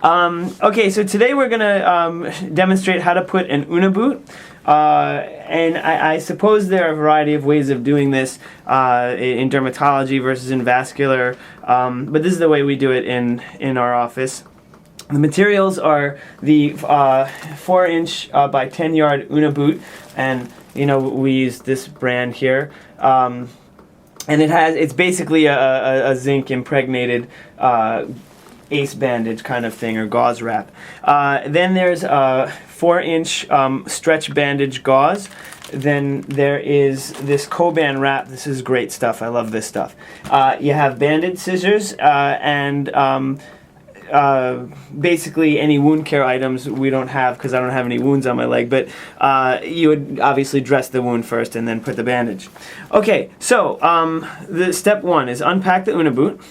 Okay, so today we're going to demonstrate how to put an Unna boot. And I suppose there are a variety of ways of doing this in dermatology versus in vascular, but this is the way we do it in our office. The materials are the 4-inch by 10-yard Unna boot, and we use this brand here. And it's basically a zinc impregnated ace bandage kind of thing, or gauze wrap. Then there's a 4-inch stretch bandage gauze. Then there is this Coban wrap. This is great stuff. I love this stuff. You have bandage scissors and basically any wound care items we don't have because I don't have any wounds on my leg, but you would obviously dress the wound first and then put the bandage. Okay, so the step one is unpack the Unna boot.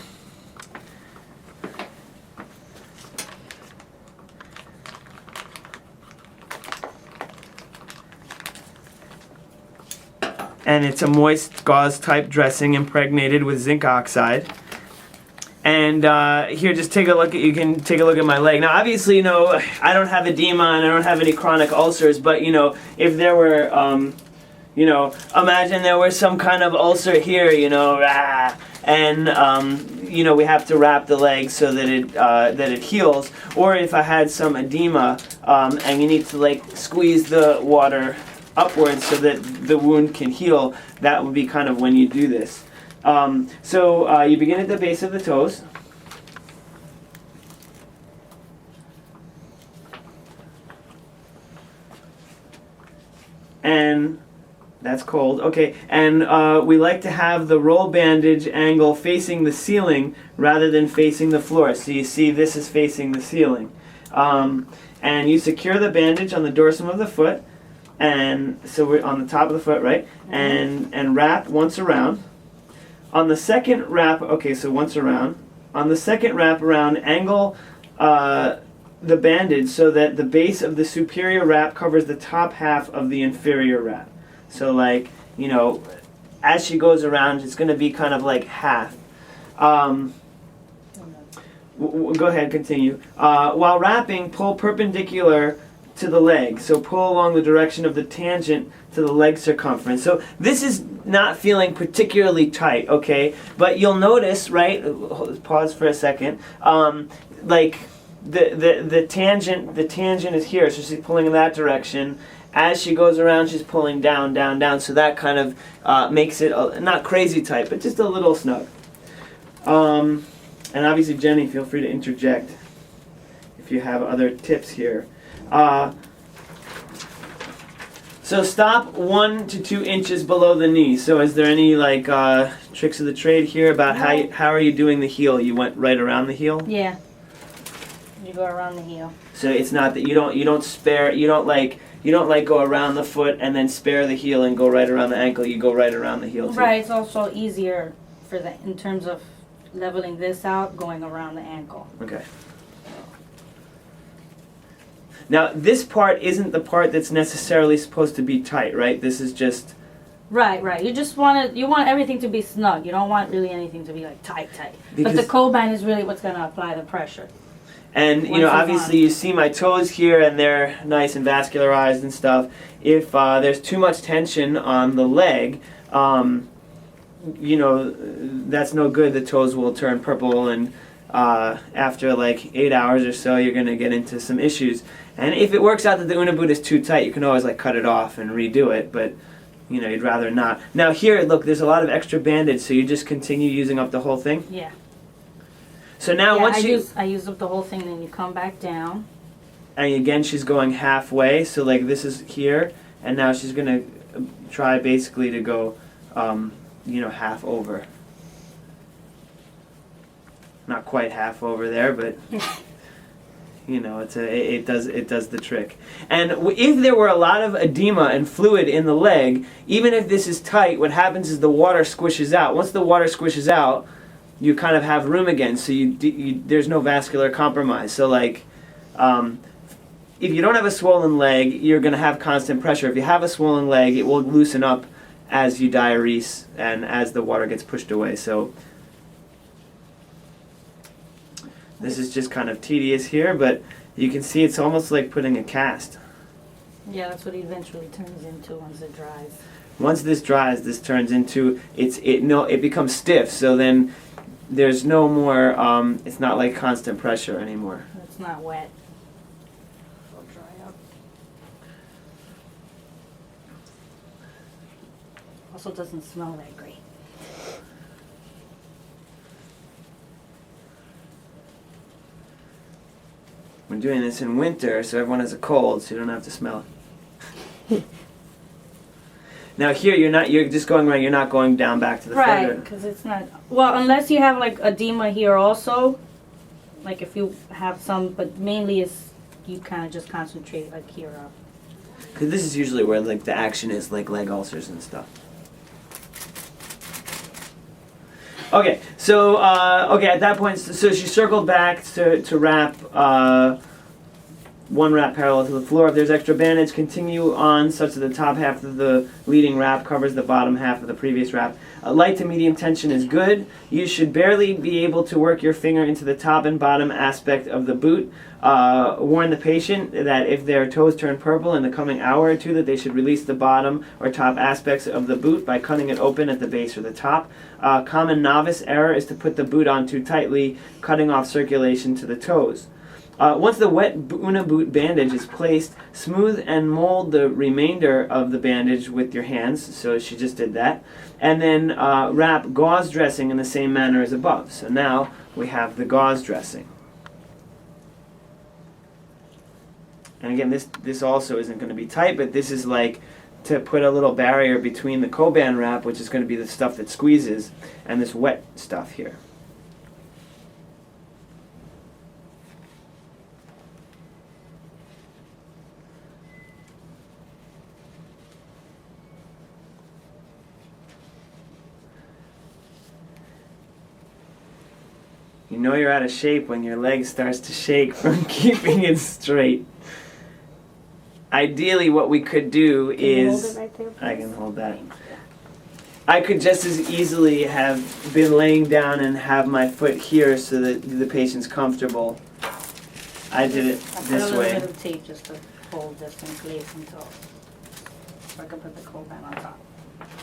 And it's a moist gauze type dressing impregnated with zinc oxide. And here, just take a look. You can take a look at my leg. Now, obviously, I don't have edema and I don't have any chronic ulcers. But if there were, imagine there was some kind of ulcer here, and we have to wrap the leg so that it heals. Or if I had some edema, and you need to squeeze the water upwards so that the wound can heal, that would be kind of when you do this. So you begin at the base of the toes. And that's cold. Okay, and we like to have the roll bandage angle facing the ceiling rather than facing the floor. So you see this is facing the ceiling. And you secure the bandage on the dorsum of the foot. And so we're on the top of the foot, right? And wrap once around. On the second wrap, okay, so once around. On the second wrap around, angle the bandage so that the base of the superior wrap covers the top half of the inferior wrap. So as she goes around, it's going to be kind of like half. Go ahead, continue. While wrapping, pull perpendicular to the leg. So pull along the direction of the tangent to the leg circumference. So this is not feeling particularly tight, okay? But you'll notice, right? Pause for a second. The tangent is here, so she's pulling in that direction. As she goes around, she's pulling down, down, down. So that kind of makes it not crazy tight, but just a little snug. And obviously, Jenny, feel free to interject if you have other tips here. So stop 1 to 2 inches below the knee. So is there any tricks of the trade here about how are you doing the heel? You went right around the heel? Yeah. You go around the heel. So it's not that you don't go around the foot and then spare the heel and go right around the ankle. You go right around the heel too. Right. It's also easier in terms of leveling this out, going around the ankle. Okay. Now, this part isn't the part that's necessarily supposed to be tight, right? This is just... Right. You want everything to be snug. You don't want really anything to be tight. But the Coban is really what's going to apply the pressure. And, obviously you see my toes here and they're nice and vascularized and stuff. If there's too much tension on the leg, that's no good. The toes will turn purple and after 8 hours or so, you're going to get into some issues. And if it works out that the Unna boot is too tight, you can always cut it off and redo it, but you'd rather not. Now here, look, there's a lot of extra bandage, so you just continue using up the whole thing? Yeah. So now once I use up the whole thing, then you come back down. And again, she's going halfway, so this is here, and now she's going to try basically to go, half over. Not quite half over there, but it does the trick. And if there were a lot of edema and fluid in the leg, even if this is tight, what happens is the water squishes out. Once the water squishes out, you kind of have room again, so there's no vascular compromise. So if you don't have a swollen leg, you're going to have constant pressure. If you have a swollen leg, it will loosen up as you diurese and as the water gets pushed away. So This is just kind of tedious here, but you can see it's almost like putting a cast. Yeah, that's what it eventually turns into once it dries. Once this dries, this turns into it becomes stiff. So then there's no more. It's not like constant pressure anymore. It's not wet. It'll dry up. Also, doesn't smell that great. We're doing this in winter, so everyone has a cold, so you don't have to smell it. Now here, you're just going right. You're not going down back to the Right, further. because it's not. Well, unless you have like edema here also, like if you have some, but mainly it's you kind of just concentrate like here up. Because this is usually where like the action is, like leg ulcers and stuff. Okay, so at that point, so she circled back to wrap one wrap parallel to the floor. If there's extra bandage, continue on such that the top half of the leading wrap covers the bottom half of the previous wrap. Light to medium tension is good. You should barely be able to work your finger into the top and bottom aspect of the boot. Warn the patient that if their toes turn purple in the coming hour or two, that they should release the bottom or top aspects of the boot by cutting it open at the base or the top. Common novice error is to put the boot on too tightly, cutting off circulation to the toes. Once the wet Unna boot bandage is placed, smooth and mold the remainder of the bandage with your hands. So she just did that. And then wrap gauze dressing in the same manner as above. So now we have the gauze dressing. And again, this also isn't going to be tight, but this is like to put a little barrier between the Coban wrap, which is going to be the stuff that squeezes, and this wet stuff here. You know you're out of shape when your leg starts to shake from keeping it straight. Ideally, what we could do is... Hold it right there, please? I can hold that. I could just as easily have been laying down and have my foot here so that the patient's comfortable. I did it this I way. put a little bit of tape just to hold this in place until so I can put the Coban on top.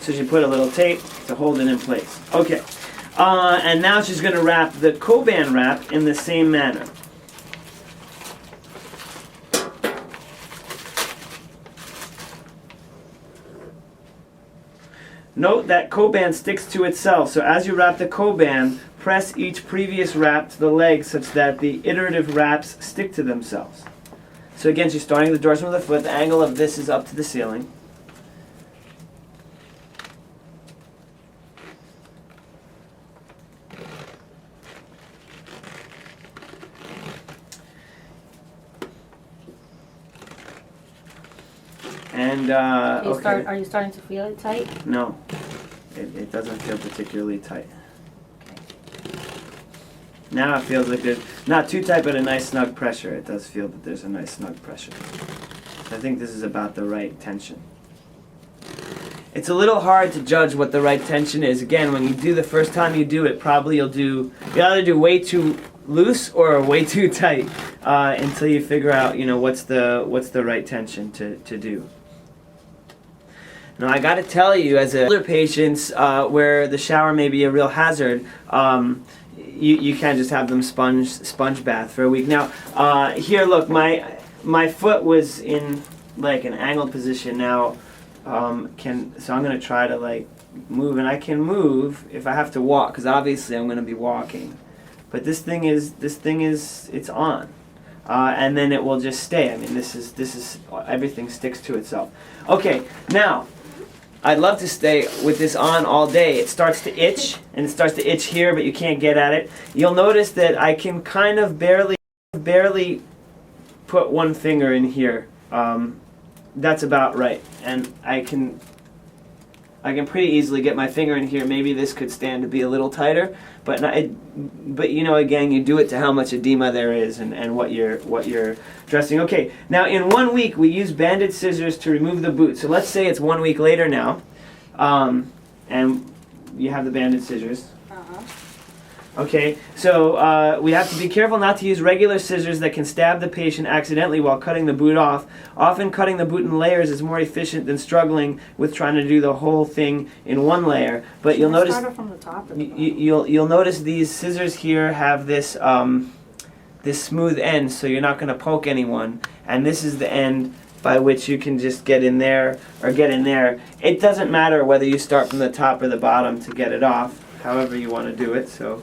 So she put a little tape to hold it in place. Okay. And now she's going to wrap the Coban wrap in the same manner. Note that Coban sticks to itself, so as you wrap the Coban, press each previous wrap to the leg such that the iterative wraps stick to themselves. So again, she's starting the dorsum of the foot. The angle of this is up to the ceiling. And, okay. Are you starting to feel it tight? No, it doesn't feel particularly tight. Now it feels like there's, not too tight, but a nice snug pressure. It does feel that there's a nice snug pressure. I think this is about the right tension. It's a little hard to judge what the right tension is. Again, when you do the first time you do it, probably you'll either do way too loose or way too tight until you figure out, what's the right tension to do. Now, I got to tell you, as older patients where the shower may be a real hazard, you can't just have them sponge bath for a week. Now, here, look, my foot was in like an angled position. Now, so I'm going to try to like move, and I can move if I have to walk, because obviously I'm going to be walking. But this thing is it's on, and then it will just stay. I mean, this is everything sticks to itself. Okay, now. I'd love to stay with this on all day. It starts to itch, and it starts to itch here, but you can't get at it. You'll notice that I can kind of barely put one finger in here. That's about right. And I can pretty easily get my finger in here. Maybe this could stand to be a little tighter, but again, you do it to how much edema there is and what you're dressing. Okay, now in 1 week we use banded scissors to remove the boot. So let's say it's 1 week later now, and you have the banded scissors. Okay, so we have to be careful not to use regular scissors that can stab the patient accidentally while cutting the boot off. Often cutting the boot in layers is more efficient than struggling with trying to do the whole thing in one layer. But you'll notice from the top. you'll notice these scissors here have this this smooth end, so you're not going to poke anyone. And this is the end by which you can just get in there or get in there. It doesn't matter whether you start from the top or the bottom to get it off, however you want to do it. So.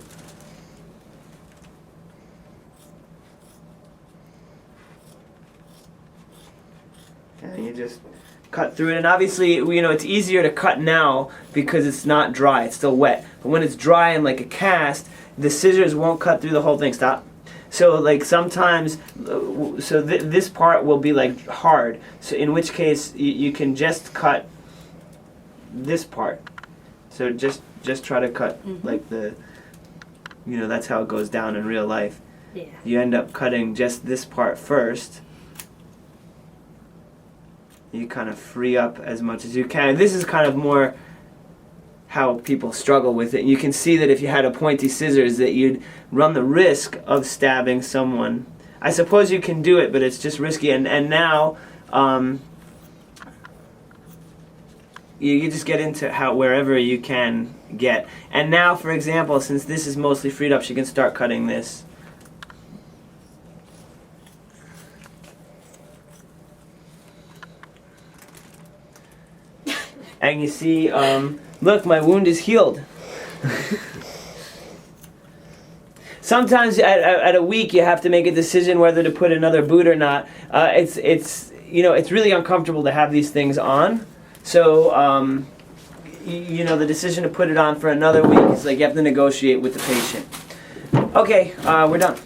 And you just cut through it, and obviously, you know, it's easier to cut now because it's not dry, it's still wet. But when it's dry and like a cast, the scissors won't cut through the whole thing. Stop. So like sometimes, this part will be like hard. So in which case you can just cut this part. So just try to cut like the, you know, that's how it goes down in real life. Yeah. You end up cutting just this part first. You kind of free up as much as you can. This is kind of more how people struggle with it. You can see that if you had a pointy scissors that you'd run the risk of stabbing someone. I suppose you can do it, but it's just risky. And now you just get into wherever you can get. And now, for example, since this is mostly freed up, she can start cutting this. And you see, look, my wound is healed. Sometimes at a week you have to make a decision whether to put another boot or not. It's you know, it's really uncomfortable to have these things on. So you know, the decision to put it on for another week is like you have to negotiate with the patient. Okay, we're done.